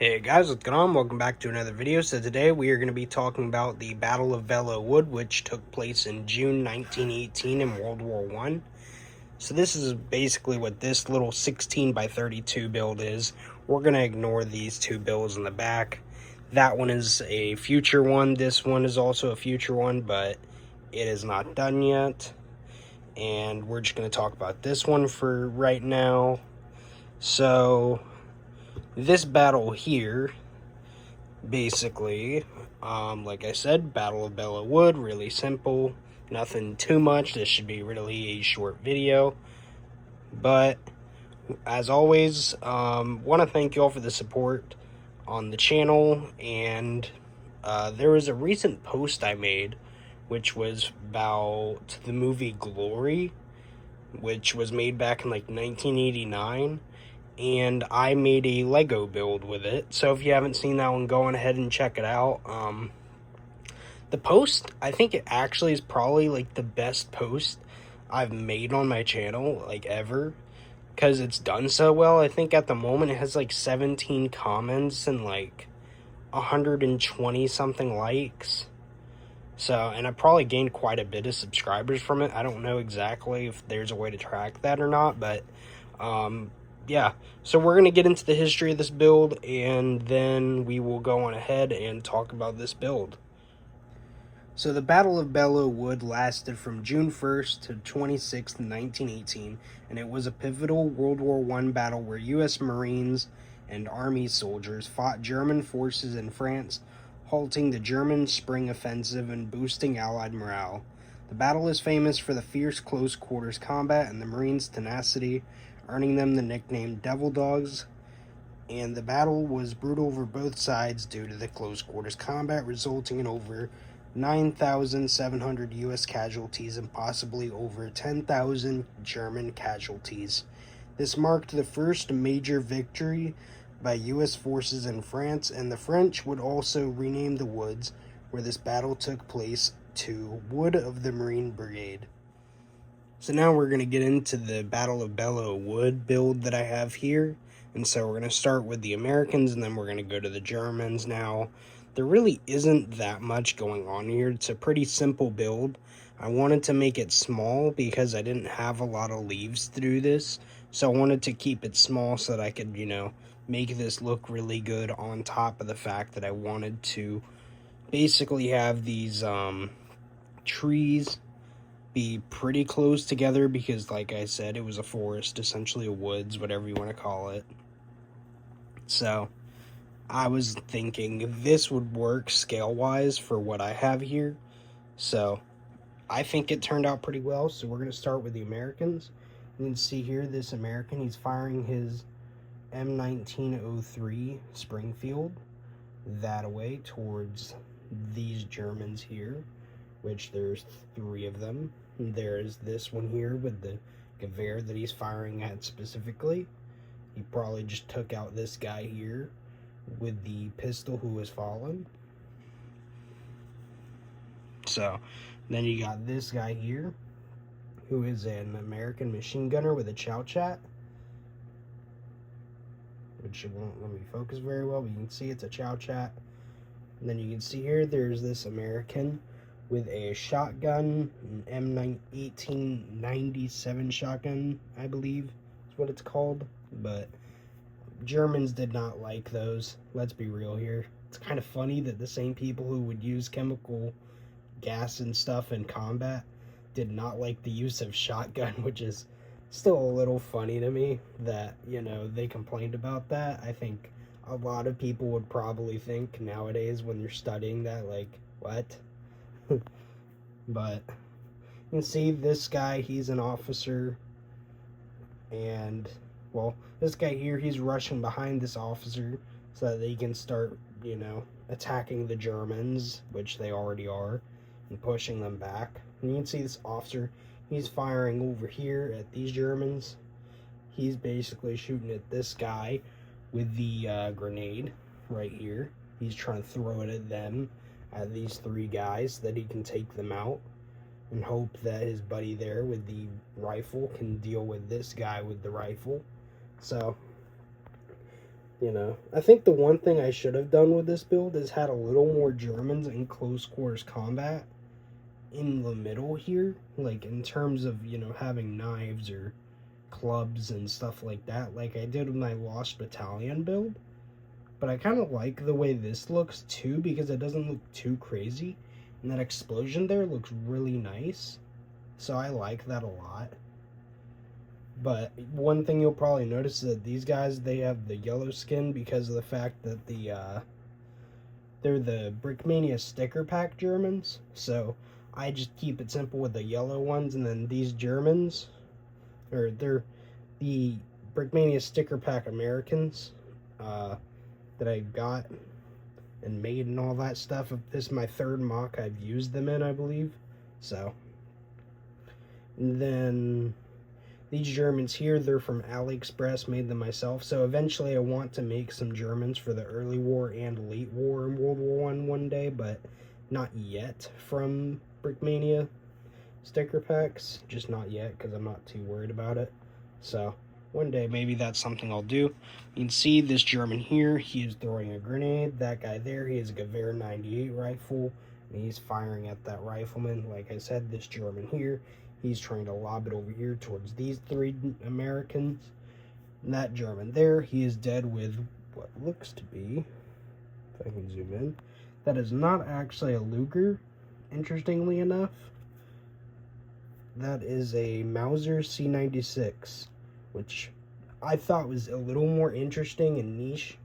Hey guys, what's going on? Welcome back to another video. So today we are going to be talking about the Battle of Belleau Wood, which took place in June 1918 in World War One. So this is basically what this little 16 by 32 build is. We're going to ignore these two builds in the back. That one is a future one. This one is also a future one, but it is not done yet. And we're just going to talk about this one for right now. So this battle here, basically, like I said, Battle of Belleau Wood, really simple, nothing too much. This should be really a short video, but as always, want to thank you all for the support on the channel. And there was a recent post I made, which was about the movie Glory, which was made back in like 1989. And I made a Lego build with it. So if you haven't seen that one, go on ahead and check it out. The post, I think it actually is probably like the best post I've made on my channel, like ever, because it's done so well. I think at the moment it has like 17 comments and like 120 something likes. So, and I probably gained quite a bit of subscribers from it. I don't know exactly if there's a way to track that or not, but yeah, so we're going to get into the history of this build, and then we will go on ahead and talk about this build. So the Battle of Belleau Wood lasted from June 1st to 26th, 1918, and it was a pivotal World War I battle where U.S. Marines and Army soldiers fought German forces in France, halting the German spring offensive and boosting Allied morale. The battle is famous for the fierce close-quarters combat and the Marines' tenacity, earning them the nickname Devil Dogs, and the battle was brutal for both sides due to the close-quarters combat, resulting in over 9,700 U.S. casualties and possibly over 10,000 German casualties. This marked the first major victory by U.S. forces in France, and the French would also rename the woods where this battle took place to Wood of the Marine Brigade. So now we're going to get into the Battle of Belleau Wood build that I have here. And so we're going to start with the Americans, and then we're going to go to the Germans. Now, there really isn't that much going on here. It's a pretty simple build. I wanted to make it small because I didn't have a lot of leaves to do this. So I wanted to keep it small so that I could, make this look really good, on top of the fact that I wanted to basically have these trees be pretty close together, because like I said, it was a forest, essentially a woods, whatever you want to call it. So I was thinking this would work scale wise for what I have here. So I think it turned out pretty well. So we're going to start with the Americans. You can see here this American, he's firing his M1903 Springfield that away towards these Germans here, which there's 3 of them. There's this one here with the Gewehr that he's firing at specifically. He probably just took out this guy here with the pistol who was fallen. So then you got this guy here who is an American machine gunner with a chow chat, which it won't let me focus very well, but you can see it's a chow chat. And then you can see here there's this American with a shotgun, an M1897 shotgun, I believe is what it's called. But Germans did not like those. Let's be real here. It's kind of funny that the same people who would use chemical gas and stuff in combat did not like the use of shotgun, which is still a little funny to me that, they complained about that. I think a lot of people would probably think nowadays when they're studying that, like, what? But you can see this guy, he's an officer, and well, this guy here, he's rushing behind this officer so that they can start, attacking the Germans, which they already are, and pushing them back. And you can see this officer, he's firing over here at these Germans. He's basically shooting at this guy with the grenade right here. He's trying to throw it at them, at these 3 guys, so that he can take them out, and hope that his buddy there with the rifle can deal with this guy with the rifle. So You know, I think the one thing I should have done with this build is had a little more Germans in close quarters combat in the middle here, like in terms of, you know, having knives or clubs and stuff like that, like I did with my Lost Battalion build. But I kind of like the way this looks too, because it doesn't look too crazy, and that explosion there looks really nice, so I like that a lot. But one thing you'll probably notice is that these guys, they have the yellow skin because of the fact that they're the Brickmania sticker pack Germans. So I just keep it simple with the yellow ones, and then these Germans, or they're the Brickmania sticker pack Americans that I got and made and all that stuff. This is my third mock I've used them in, I believe. So, and then these Germans here, they're from AliExpress, made them myself. So eventually I want to make some Germans for the early war and late war in World War I one day, but not yet from Brickmania sticker packs. Just not yet, because I'm not too worried about it. So one day maybe that's something I'll do. You can see this German here, he is throwing a grenade. That guy there, he has a Gewehr 98 rifle, and he's firing at that rifleman. Like I said, this German here, he's trying to lob it over here towards these three Americans. And that German there, he is dead with what looks to be, if I can zoom in, that is not actually a Luger, interestingly enough. That is a Mauser C96, which I thought was a little more interesting and niche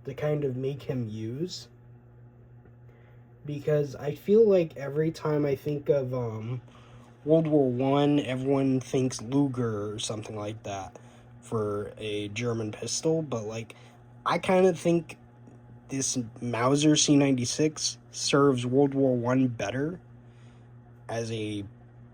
to kind of make him use. Because I feel like every time I think of World War One, everyone thinks Luger or something like that for a German pistol, but like I kind of think this Mauser C96 serves World War One better as a,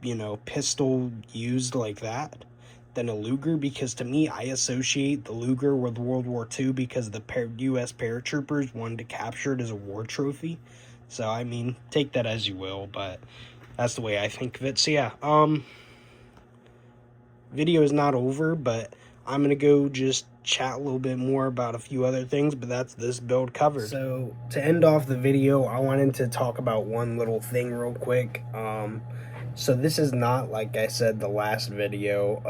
you know, pistol used like that than a Luger, because to me, I associate the Luger with World War II because the U.S. paratroopers wanted to capture it as a war trophy. So, I mean, take that as you will, but that's the way I think of it. So, yeah, video is not over, but I'm going to go just chat a little bit more about a few other things, but that's this build covered. So, to end off the video, I wanted to talk about one little thing real quick. So this is not, like I said, the last video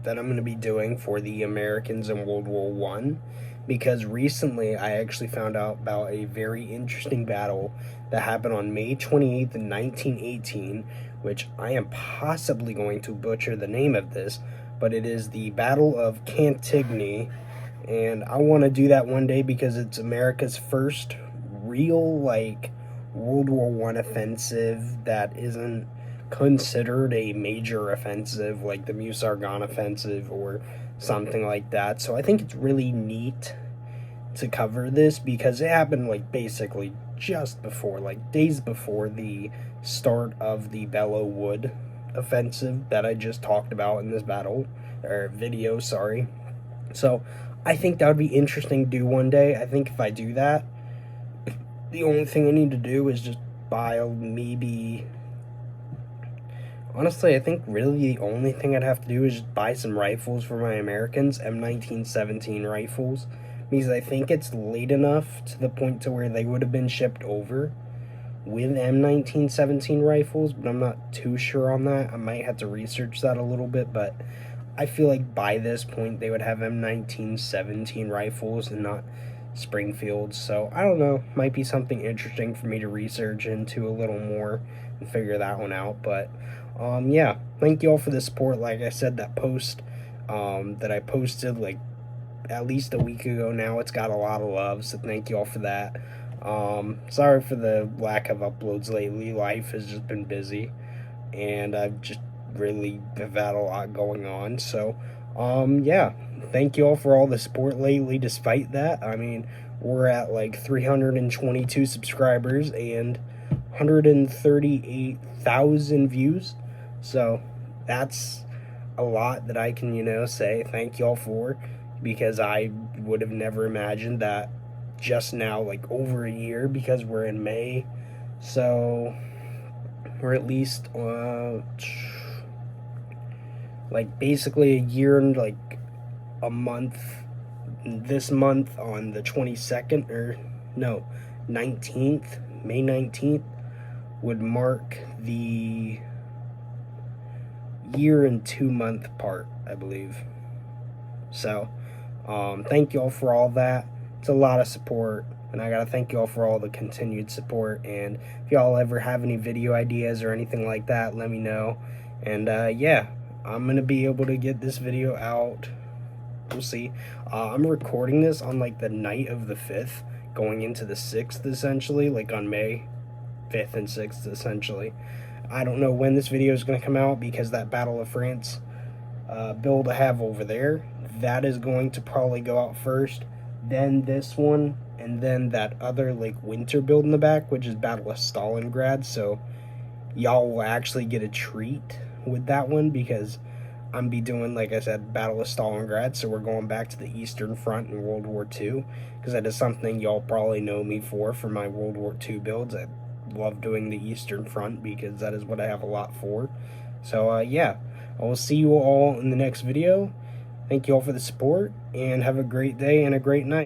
that I'm going to be doing for the Americans in World War One, because recently I actually found out about a very interesting battle that happened on May 28th, 1918, which I am possibly going to butcher the name of this, but it is the Battle of Cantigny, and I want to do that one day because it's America's first real, like, World War One offensive that isn't considered a major offensive like the Meuse-Argonne offensive or something like that. So I think it's really neat to cover this because it happened like basically just before, like days before the start of the Belleau Wood offensive that I just talked about in this video, sorry. So I think that would be interesting to do one day. I think if I do that, the only thing I need to do is just buy maybe, honestly, I think really the only thing I'd have to do is just buy some rifles for my Americans, M1917 rifles, because I think it's late enough to the point to where they would have been shipped over with M1917 rifles, but I'm not too sure on that. I might have to research that a little bit, but I feel like by this point they would have M1917 rifles and not Springfields. So I don't know, might be something interesting for me to research into a little more and figure that one out. But yeah, thank you all for the support. Like I said, that post that I posted like at least a week ago now, it's got a lot of love, so thank you all for that. Sorry for the lack of uploads lately. Life has just been busy, and I've just really have had a lot going on. So, yeah, thank you all for all the support lately. Despite that, I mean, we're at like 322 subscribers and 138,000 views. So that's a lot that I can, you know, say thank y'all for, because I would have never imagined that just now, like over a year, because we're in May. So we're at least like basically a year and like a month this month on the 22nd, or no, 19th, May 19th, would mark the year and 2 month part, I believe. So, thank y'all for all that. It's a lot of support, and I gotta thank y'all for all the continued support. And if y'all ever have any video ideas or anything like that, let me know. And yeah, I'm gonna be able to get this video out. We'll see. I'm recording this on like the night of the 5th, going into the 6th, essentially, like on May 5th and 6th, essentially. I don't know when this video is going to come out, because that Battle of France build I have over there, that is going to probably go out first, then this one, and then that other like winter build in the back, which is Battle of Stalingrad. So y'all will actually get a treat with that one, because I'm be doing, like I said, Battle of Stalingrad, so we're going back to the Eastern Front in World War II, because that is something y'all probably know me for my World War II builds. I love doing the Eastern Front, because that is what I have a lot for. So, yeah, I will see you all in the next video. Thank you all for the support, and have a great day and a great night.